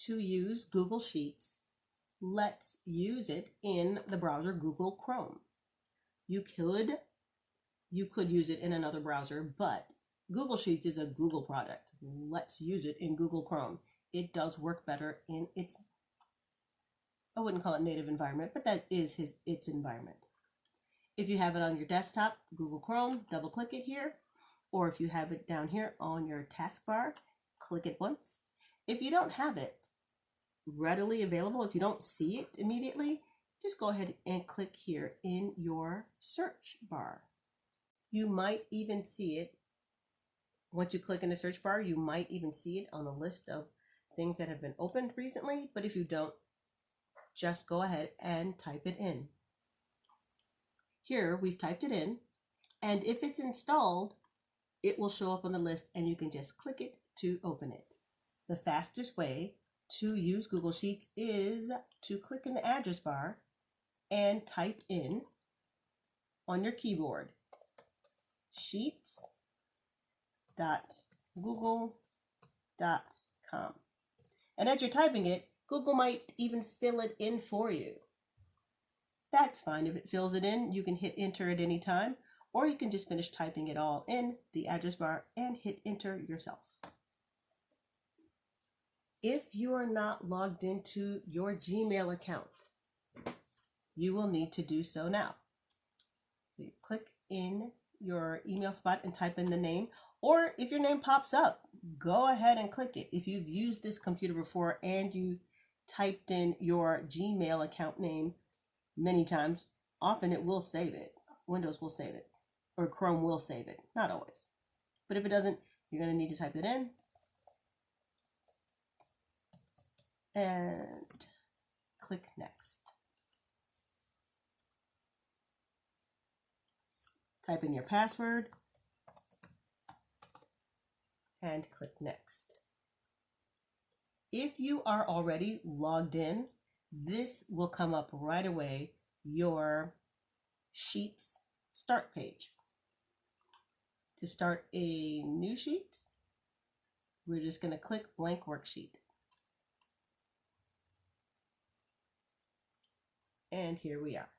to use Google Sheets, let's use it in the browser Google Chrome. You could use it in another browser, but Google Sheets is a Google product. Let's use it in Google Chrome. It does work better in its, I wouldn't call it native environment, but that is its environment. If you have it on your desktop, Google Chrome, double click it here. Or if you have it down here on your taskbar, click it once. If you don't have it readily available, if you don't see it immediately, just go ahead and click here in your search bar. You might even see it, once you click in the search bar, you might even see it on the list of things that have been opened recently, but if you don't, just go ahead and type it in. Here, we've typed it in, and if it's installed, it will show up on the list and you can just click it to open it. The fastest way to use Google Sheets is to click in the address bar and type in on your keyboard sheets.google.com. And as you're typing it, Google might even fill it in for you. That's fine. If it fills it in, you can hit enter at any time, or you can just finish typing it all in the address bar and hit enter yourself. If you are not logged into your Gmail account, you will need to do so now. So you click in your email spot and type in the name, or if your name pops up, go ahead and click it. If you've used this computer before and you typed in your Gmail account name many times, often it will save it. Windows will save it, or Chrome will save it. Not always. But if it doesn't, you're going to need to type it in. And click next. Type in your password and click next. If you are already logged in, this will come up right away, your Sheets start page. To start a new sheet, we're just going to click blank worksheet. And here we are.